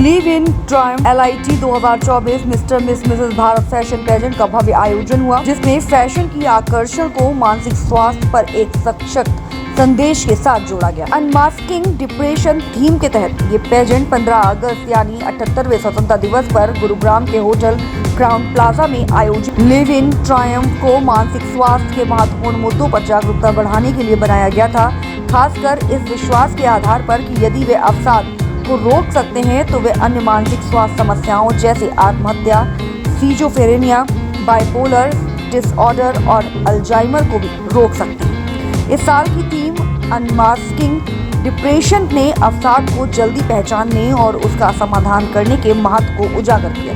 Live in triumph LIT 2024 mister missus Bharat fashion pageant का भव्य आयोजन हुआ, जिसमें फैशन की आकर्षण को मानसिक स्वास्थ्य पर एक सशक्त संदेश के साथ जोड़ा गया। अनमास्किंग डिप्रेशन थीम के तहत ये पेजेंट 15 अगस्त यानी 78वें स्वतंत्रता दिवस पर गुरुग्राम के होटल क्राउन प्लाजा में आयोजित लिव इन ट्रायम्फ को मानसिक स्वास्थ्य के महत्वपूर्ण मुद्दों पर जागरूकता बढ़ाने के लिए बनाया गया था, खासकर इस विश्वास के आधार पर कि यदि वे अवसाद को रोक सकते हैं तो वे अन्य मानसिक स्वास्थ्य समस्याओं जैसे आत्महत्या, स्किज़ोफ्रेनिया, बाइपोलर डिसऑर्डर और अल्जाइमर को भी रोक सकते हैं। इस साल की थीम अनमास्किंग डिप्रेशन ने अवसाद को जल्दी पहचानने और उसका समाधान करने के महत्व को उजागर किया,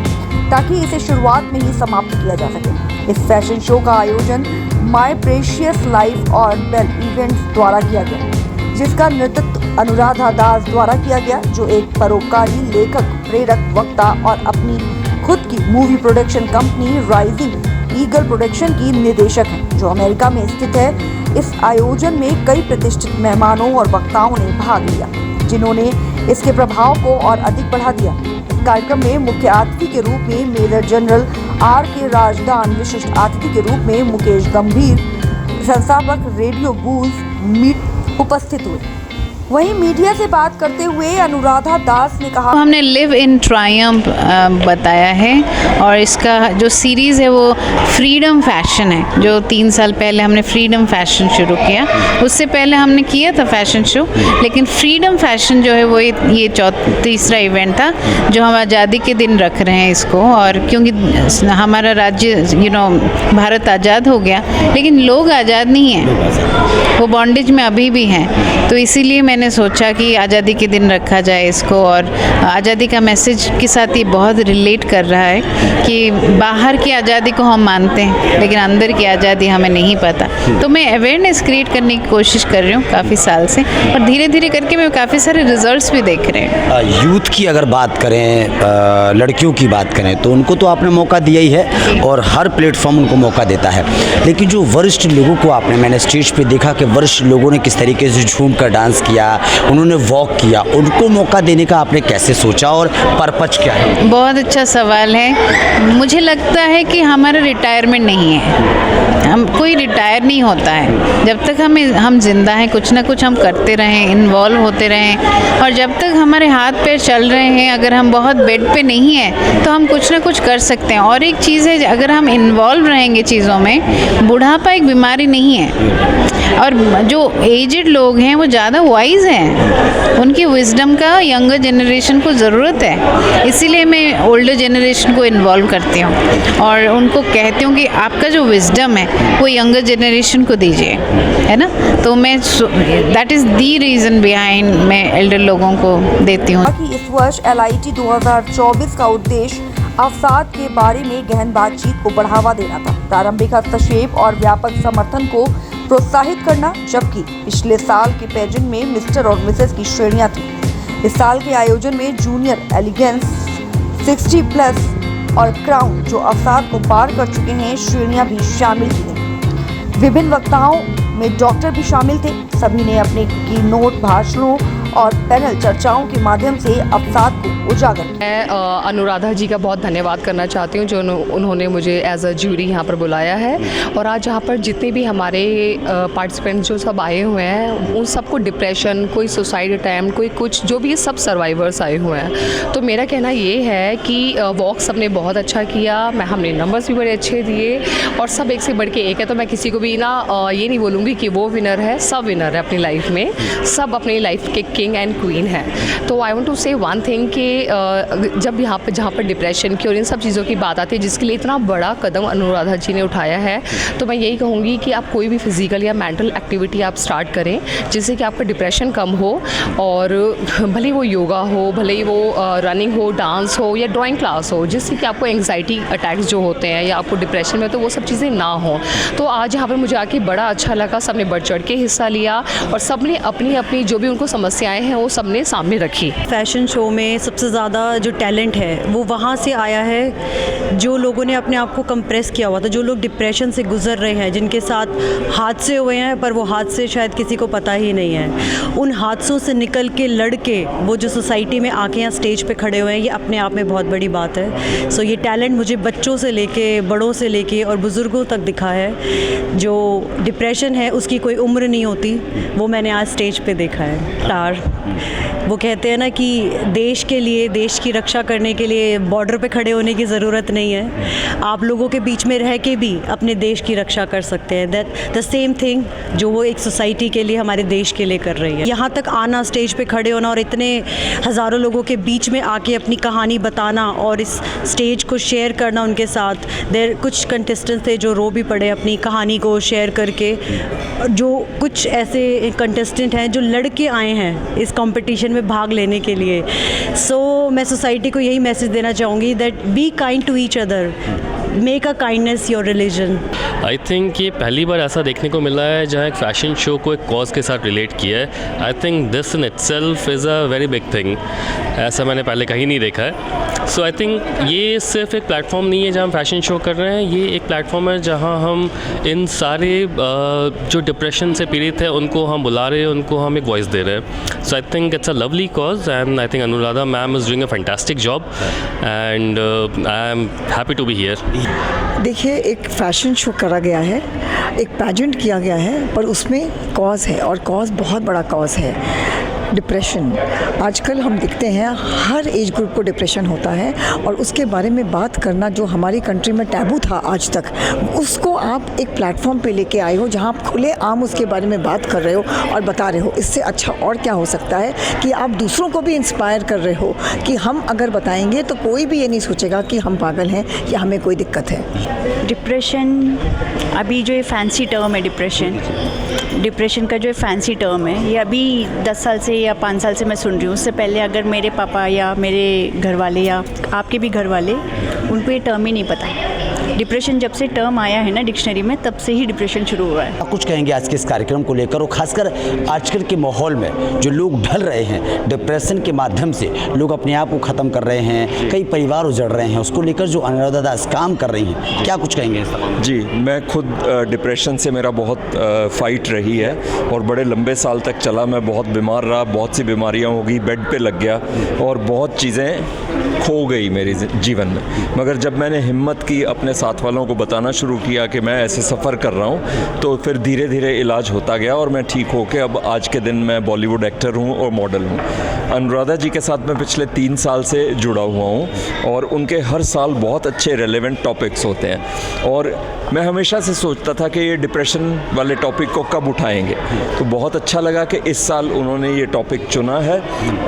ताकि इसे शुरुआत में ही समाप्त किया जा सके। इस फैशन शो का आयोजन माय प्रेशियस लाइफ और बेल इवेंट्स द्वारा किया गया, जिसका नेतृत्व अनुराधा दास द्वारा किया गया, जो एक परोपकारी लेखक, प्रेरक, वक्ता और अपनी खुद की movie production company rising eagle production की निदेशक है, जो अमेरिका में स्थित है। इस आयोजन में कई प्रतिष्ठित मेहमानों और वक्ताओं ने भाग लिया, जिन्होंने इसके प्रभाव को और अधिक बढ़ा दिया। इस कार्यक्रम में मुख्य अतिथि के रूप में मेजर जनरल RK राजदान, विशिष्ट अतिथि के रूप में मुकेश गंभीर, संस्थापक रेडियो बूज मीट उपस्थित हुए। वहीं मीडिया से बात करते हुए अनुराधा दास ने कहा, हमने लिव इन ट्रायम्फ बताया है और इसका जो सीरीज़ है वो फ्रीडम फैशन है, जो 3 साल पहले हमने फ्रीडम फैशन शुरू किया। उससे पहले हमने किया था फैशन शो, लेकिन फ्रीडम फैशन जो है वो ये तीसरा इवेंट था जो हम आज़ादी के दिन रख रहे हैं इसको। और क्योंकि हमारा राज्य भारत आज़ाद हो गया, लेकिन लोग आज़ाद नहीं हैं, वो बॉन्डेज में अभी भी हैं। तो इसीलिए मैंने सोचा कि आज़ादी के दिन रखा जाए इसको। और आज़ादी का मैसेज के साथ ये बहुत रिलेट कर रहा है कि बाहर की आज़ादी को हम मानते हैं, लेकिन अंदर की आज़ादी हमें नहीं पता। तो मैं अवेयरनेस क्रिएट करने की कोशिश कर रही हूँ काफ़ी साल से, और धीरे धीरे करके मैं काफ़ी सारे रिजल्ट्स भी देख रहे हैं। यूथ की अगर बात करें, लड़कियों की बात करें, तो उनको तो आपने मौका दिया ही है और हर प्लेटफॉर्म उनको मौका देता है। लेकिन जो वरिष्ठ लोगों को मैंने स्टेज पे देखा कि वरिष्ठ लोगों ने किस तरीके से झूम कर डांस किया, उन्होंने वॉक किया, उनको मौका देने का आपने कैसे सोचा और पर्पज क्या है? बहुत अच्छा सवाल है। मुझे लगता है कि हमारा रिटायरमेंट नहीं है, हम कोई रिटायर नहीं होता है। जब तक हम जिंदा हैं, कुछ ना कुछ हम करते रहें, इन्वॉल्व होते रहें, और जब तक हमारे हाथ पैर चल रहे हैं, अगर हम बहुत बेड पे नहीं हैं तो हम कुछ ना कुछ कर सकते हैं। और एक चीज़ है, अगर हम इन्वॉल्व रहेंगे चीज़ों में, बुढ़ापा एक बीमारी नहीं है। और जो एजड लोग हैं वो ज़्यादा वाइज हैं, उनकी विजडम का यंगर जनरेशन को ज़रूरत है। इसीलिए मैं ओल्डर जनरेशन को इन्वॉल्व करती हूँ और उनको कहती हूँ कि आपका जो विजडम है वो यंगर जनरेशन को दीजिए, है ना। तो मैं that is the reason behind मैं एल्डर लोगों को देती हूँ। इस वर्ष LIT 2024 का उद्देश्य अवसाद के बारे में गहन बातचीत को बढ़ावा देना था, प्रारंभिक हस्तक्षेप और व्यापक समर्थन को प्रोत्साहित करना, जबकि पिछले साल के पेजेंट में मिस्टर और मिसेस की श्रेणियां थी। इस साल के आयोजन में जूनियर, एलिगेंस, 60+ और क्राउन, जो अवसाद को पार कर चुके हैं, श्रेणियां भी शामिल की। विभिन्न वक्ताओं में डॉक्टर भी शामिल थे। सभी ने अपने की नोट भाषणों और पैनल चर्चाओं के माध्यम से अवसाद को उजागर किया। मैं अनुराधा जी का बहुत धन्यवाद करना चाहती हूँ जो उन्होंने मुझे एज अ ज्यूरी यहाँ पर बुलाया है। और आज यहाँ पर जितने भी हमारे पार्टिसिपेंट्स जो सब आए हुए हैं, उन सबको डिप्रेशन, कोई सुसाइड अटैम्प्ट, कोई कुछ, जो भी सब सर्वाइवर्स आए हुए हैं। तो मेरा कहना ये है कि वॉक सब ने बहुत अच्छा किया, हमने नंबर्स भी बड़े अच्छे दिए, और सब एक से बढ़ के एक है। तो मैं किसी को भी ये नहीं बोलूँगी कि वो विनर है, सब विनर है अपनी लाइफ में, सब अपनी लाइफ के किंग एंड क्वीन है। तो आई वांट टू से वन थिंग कि जब यहाँ पर जहाँ पर डिप्रेशन की और इन सब चीज़ों की बात आती है, जिसके लिए इतना बड़ा कदम अनुराधा जी ने उठाया है, तो मैं यही कहूँगी कि आप कोई भी फिजिकल या मेंटल एक्टिविटी आप स्टार्ट करें, जिससे कि आपका डिप्रेशन कम हो। और भले वो योगा हो, भले ही वो रनिंग हो, डांस हो या ड्राइंग क्लास हो, जिससे कि आपको एंग्जाइटी अटैक्स जो होते हैं या आपको डिप्रेशन में, तो वो सब चीज़ें ना हो। तो आज यहाँ पर मुझे आके बड़ा अच्छा लगा, सबने बढ़ चढ़ के हिस्सा लिया और सब ने अपनी अपनी जो भी उनको समस्या आए हैं वो सबने सामने रखी। फैशन शो में सबसे ज़्यादा जो टैलेंट है वो वहाँ से आया है जो लोगों ने अपने आप को कंप्रेस किया हुआ था, जो लोग डिप्रेशन से गुजर रहे हैं, जिनके साथ हादसे हुए हैं पर वो हादसे शायद किसी को पता ही नहीं है। उन हादसों से निकल के लड़ के वो जो सोसाइटी में आके यहाँ स्टेज पे खड़े हुए हैं, ये अपने आप में बहुत बड़ी बात है। सो ये टैलेंट मुझे बच्चों से लेके बड़ों से लेके और बुज़ुर्गों तक दिखा है। जो डिप्रेशन है उसकी कोई उम्र नहीं होती, वो मैंने आज स्टेज पे देखा है। तार वो कहते हैं ना कि देश के लिए, देश की रक्षा करने के लिए बॉर्डर पे खड़े होने की ज़रूरत नहीं है, आप लोगों के बीच में रह के भी अपने देश की रक्षा कर सकते हैं। दैट द सेम थिंग जो वो एक सोसाइटी के लिए, हमारे देश के लिए कर रही है। यहाँ तक आना, स्टेज पे खड़े होना और इतने हज़ारों लोगों के बीच में आके अपनी कहानी बताना और इस स्टेज को शेयर करना उनके साथ। देर कुछ कंटेस्टेंट्स थे जो रो भी पड़े अपनी कहानी को शेयर करके। जो कुछ ऐसे कंटेस्टेंट हैं जो लड़के आए हैं इस कंपटीशन में भाग लेने के लिए। सो मैं सोसाइटी को यही मैसेज देना चाहूँगी that be kind to each other, make a kindness your religion. I think ये पहली बार ऐसा देखने को मिला है जहाँ एक फ़ैशन शो को एक कॉज के साथ रिलेट किया है। I think this in itself is a very big thing, ऐसा मैंने पहले कहीं नहीं देखा है। सो आई थिंक ये सिर्फ एक प्लेटफॉर्म नहीं है जहाँ हम फैशन शो कर रहे हैं, ये एक प्लेटफॉर्म है जहाँ हम इन सारे जो डिप्रेशन से पीड़ित हैं उनको हम बुला रहे हैं, उनको हम एक वॉइस दे रहे हैं। So I think it's a lovely cause and I think Anuradha ma'am is doing a fantastic job and I am happy to be here. देखिए, एक फ़ैशन शो करा गया है, एक पैजेंट किया गया है, पर उसमें कॉज है और कॉज बहुत बड़ा कॉज है। डिप्रेशन आजकल हम देखते हैं हर एज ग्रुप को डिप्रेशन होता है और उसके बारे में बात करना जो हमारी कंट्री में टैबू था आज तक, उसको आप एक प्लेटफॉर्म पे लेके आए हो जहां आप खुले आम उसके बारे में बात कर रहे हो और बता रहे हो। इससे अच्छा और क्या हो सकता है कि आप दूसरों को भी इंस्पायर कर रहे हो कि हम अगर बताएंगे तो कोई भी ये नहीं सोचेगा कि हम पागल हैं या हमें कोई दिक्कत है। डिप्रेशन, अभी जो ये फैंसी टर्म है डिप्रेशन का जो फैंसी टर्म है, ये अभी 10 साल से या 5 साल से मैं सुन रही हूँ। उससे पहले अगर मेरे पापा या मेरे घर वाले या आपके भी घर वाले, उनको ये टर्म ही नहीं पता। डिप्रेशन जब से टर्म आया है ना डिक्शनरी में, तब से ही डिप्रेशन शुरू हुआ है। कुछ कहेंगे आज के इस कार्यक्रम को लेकर, और खासकर आजकल के माहौल में जो लोग ढल रहे हैं डिप्रेशन के माध्यम से, लोग अपने आप को ख़त्म कर रहे हैं, कई परिवार उजड़ रहे हैं, उसको लेकर जो अनुराधा दास काम कर रही हैं, क्या कुछ कहेंगे? जी, मैं खुद डिप्रेशन से मेरा बहुत फ़ाइट रही है और बड़े लंबे साल तक चला। मैं बहुत बीमार रहा, बहुत सी बीमारियां हो गई, बेड पे लग गया और बहुत चीज़ें खो गई मेरे जीवन में। मगर जब मैंने हिम्मत की, अपने साथ वालों को बताना शुरू किया कि मैं ऐसे सफ़र कर रहा हूँ, तो फिर धीरे धीरे इलाज होता गया और मैं ठीक होकर अब आज के दिन मैं बॉलीवुड एक्टर हूँ और मॉडल हूँ। अनुराधा जी के साथ मैं पिछले 3 साल से जुड़ा हुआ हूँ और उनके हर साल बहुत अच्छे रेलेवेंट टॉपिक्स होते हैं और मैं हमेशा से सोचता था कि ये डिप्रेशन वाले टॉपिक को कब उठाएंगे, तो बहुत अच्छा लगा कि इस साल उन्होंने ये टॉपिक चुना है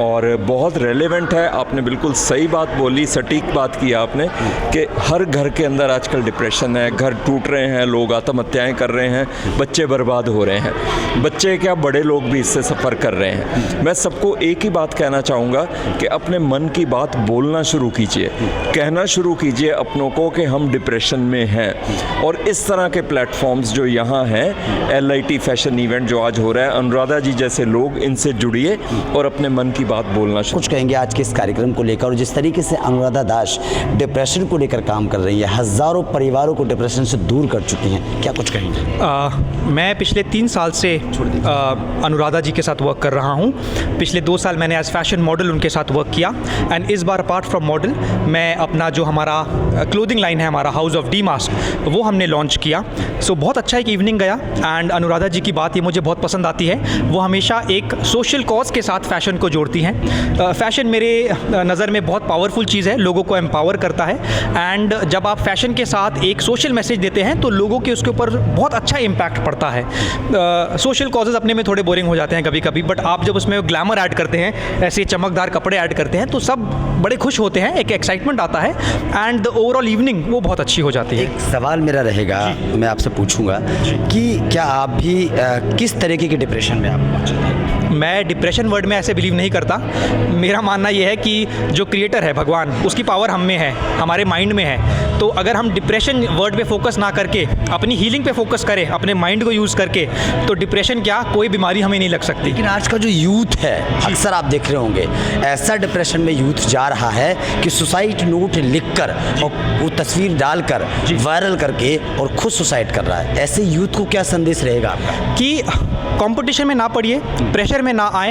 और बहुत रेलेवेंट है। आपने बिल्कुल सही बात बोली, सटीक बात की आपने कि हर घर के अंदर आजकल डिप्रेशन है, घर टूट रहे हैं, लोग आत्महत्याएं कर रहे हैं, बच्चे बर्बाद हो रहे हैं, बच्चे क्या बड़े लोग भी इससे सफ़र कर रहे हैं। मैं सबको एक ही बात कहना चाहूँगा कि अपने मन की बात बोलना शुरू कीजिए, कहना शुरू कीजिए अपनों को कि हम डिप्रेशन में हैं। और इस तरह के प्लेटफॉर्म्स जो यहाँ हैं, LIT फैशन इवेंट जो आज हो रहा है, अनुराधा जी जैसे लोग इनसे जुड़िए और अपने मन की बात बोलना शुरू। कुछ कहेंगे आज के इस कार्यक्रम को लेकर, और जिस तरीके से अनुराधा दास डिप्रेशन को लेकर काम कर रही है, हज़ारों परिवारों को डिप्रेशन से दूर कर चुकी हैं, क्या कुछ कहेंगे? मैं पिछले 3 साल से अनुराधा जी के साथ वर्क कर रहा हूँ। पिछले 2 साल मैंने एज फैशन मॉडल उनके साथ वर्क किया एंड इस बार अपार्ट फ्रॉम मॉडल मैं अपना जो हमारा क्लोथिंग लाइन है, हमारा हाउस ऑफ डी मास्क, वो हमने लॉन्च किया। सो बहुत अच्छा एक इवनिंग गया एंड अनुराधा जी की बात ये मुझे बहुत पसंद आती है, वो हमेशा एक सोशल कॉज के साथ फ़ैशन को जोड़ती हैं। फ़ैशन मेरे नज़र में बहुत पावरफुल चीज़ है, लोगों को एम्पावर करता है एंड जब आप फैशन के साथ एक सोशल मैसेज देते हैं तो लोगों के उसके ऊपर बहुत अच्छा इम्पैक्ट पड़ता है। सोशल कॉजेज़ अपने में थोड़े बोरिंग हो जाते हैं कभी कभी, बट आप जब उसमें ग्लैमर ऐड करते हैं, ऐसे चमकदार कपड़े ऐड करते हैं, तो सब बड़े खुश होते हैं, एक एक्साइटमेंट आता है एंड द ओवरऑल इवनिंग वो बहुत अच्छी हो जाती है। एक सवाल मेरा रहेगा, मैं आपसे पूछूंगा कि क्या आप भी किस तरीके के डिप्रेशन में आप पहुंचे थे? मैं डिप्रेशन वर्ड में ऐसे बिलीव नहीं करता। मेरा मानना ये है कि जो क्रिएटर है भगवान, उसकी पावर हम में है, हमारे माइंड में है। तो अगर हम डिप्रेशन वर्ड पे फोकस ना करके अपनी हीलिंग पे फोकस करें, अपने माइंड को यूज़ करके, तो डिप्रेशन क्या, कोई बीमारी हमें नहीं लग सकती। लेकिन आज का जो यूथ है, अक्सर आप देख रहे होंगे ऐसा डिप्रेशन में यूथ जा रहा है कि सुसाइड नोट लिखकर और वो तस्वीर डालकर वायरल करके और खुद सुसाइड कर रहा है। ऐसे यूथ को क्या संदेश रहेगा आपका? कि कंपटीशन में ना पड़िए, प्रेशर में ना आए।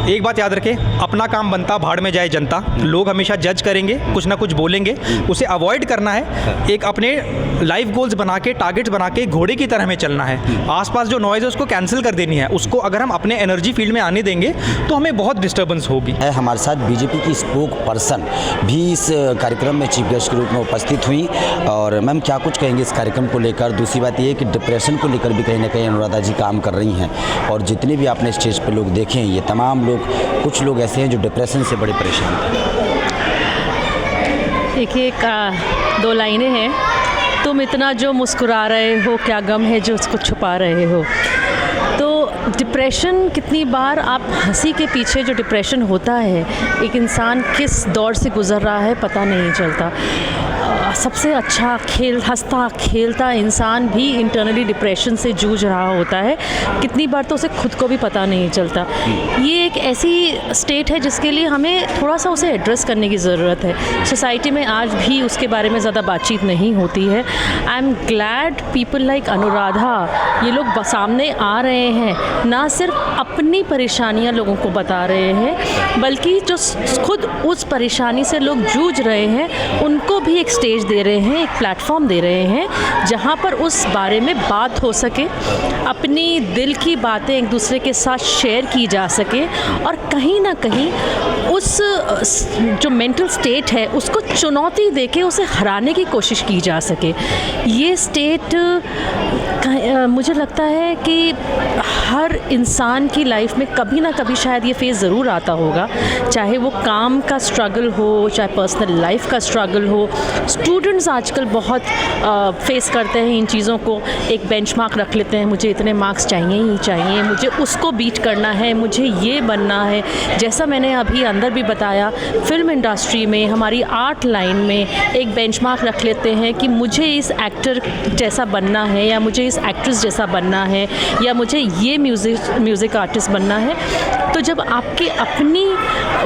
एक बात याद रखें, अपना काम बनता भाड़ में जाए जनता। लोग हमेशा जज करेंगे, कुछ ना कुछ बोलेंगे, उसे अवॉइड करना है। एक अपने लाइफ गोल्स बना के, टारगेट्स बना के घोड़े की तरह हमें चलना है। आसपास जो नॉइज़ है उसको कैंसिल कर देनी है। उसको अगर हम अपने एनर्जी फील्ड में आने देंगे तो हमें बहुत डिस्टर्बेंस होगी। हमारे साथ बीजेपी की स्पोक पर्सन भी इस कार्यक्रम में चीफ गेस्ट के रूप में उपस्थित हुई। और मैम क्या कुछ कहेंगे इस कार्यक्रम को लेकर? दूसरी बात ये है कि डिप्रेशन को लेकर भी कहीं ना कहीं अनुराधा जी काम कर रही हैं, और जितने भी आपने स्टेज पे लोग देखे हैं, ये तमाम लोग, कुछ लोग ऐसे हैं जो डिप्रेशन से बड़े परेशान हैं। देखिए, दो लाइनें हैं। तुम इतना जो मुस्कुरा रहे हो, क्या गम है जो उसको छुपा रहे हो। तो डिप्रेशन, कितनी बार आप हंसी के पीछे जो डिप्रेशन होता है, एक इंसान किस दौर से गुज़र रहा है पता नहीं चलता। सबसे अच्छा हंसता खेलता इंसान भी इंटरनली डिप्रेशन से जूझ रहा होता है। कितनी बार तो उसे खुद को भी पता नहीं चलता। ये एक ऐसी स्टेट है जिसके लिए हमें थोड़ा सा उसे एड्रेस करने की ज़रूरत है। सोसाइटी में आज भी उसके बारे में ज़्यादा बातचीत नहीं होती है। I am glad people like Anuradha, ये लोग सामने आ रहे हैं, ना सिर्फ अपनी परेशानियां लोगों को बता रहे हैं, बल्कि जो खुद उस परेशानी से लोग जूझ रहे हैं उनको भी एक स्टेज दे रहे हैं, एक प्लेटफॉर्म दे रहे हैं जहां पर उस बारे में बात हो सके, अपनी दिल की बातें एक दूसरे के साथ शेयर की जा सके, और कहीं ना कहीं उस जो मेंटल स्टेट है उसको चुनौती देके उसे हराने की कोशिश की जा सके। ये स्टेट मुझे लगता है कि हर इंसान की लाइफ में कभी ना कभी शायद ये फेज़ ज़रूर आता होगा, चाहे वो काम का स्ट्रगल हो, चाहे पर्सनल लाइफ का स्ट्रगल हो। स्टूडेंट्स आजकल बहुत फेस करते हैं इन चीज़ों को। एक बेंचमार्क रख लेते हैं, मुझे इतने मार्क्स चाहिए ही चाहिए, मुझे उसको बीट करना है, मुझे ये बनना है। जैसा मैंने अभी अंदर भी बताया, फिल्म इंडस्ट्री में, हमारी आर्ट लाइन में एक बेंचमार्क रख लेते हैं कि मुझे इस एक्टर जैसा बनना है, या मुझे इस एक्ट्रेस जैसा बनना है, या मुझे ये म्यूज़िक आर्टिस्ट बनना है। तो जब आपकी अपनी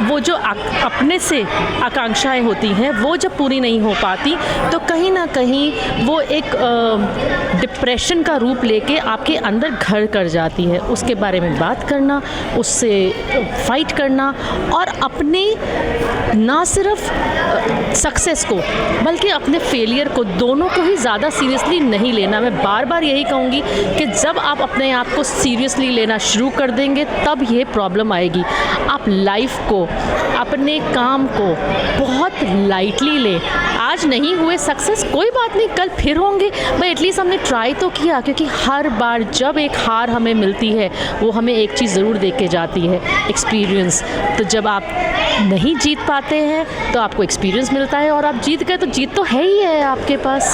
वो जो अपने से आकांक्षाएं होती हैं वो जब पूरी नहीं हो पाती, तो कहीं ना कहीं वो एक डिप्रेशन का रूप लेके आपके अंदर घर कर जाती है। उसके बारे में बात करना, उससे फाइट करना, और अपने ना सिर्फ सक्सेस को बल्कि अपने फेलियर को, दोनों को ही ज़्यादा सीरियसली नहीं लेना। मैं बार बार यही कहूँगी कि जब आप अपने आप को सीरियसली लेना शुरू कर देंगे तब ये प्रॉब्लम आएगी। आप लाइफ को, अपने काम को बहुत लाइटली ले। आज नहीं हुए सक्सेस, कोई बात नहीं, कल फिर होंगे भाई, एटलीस्ट हमने ट्राई तो किया। क्योंकि हर बार जब एक हार हमें मिलती है वो हमें एक चीज़ ज़रूर दे के जाती है, एक्सपीरियंस। तो जब आप नहीं जीत पाते हैं तो आपको एक्सपीरियंस मिलता है, और आप जीत गए तो जीत तो है ही है आपके पास।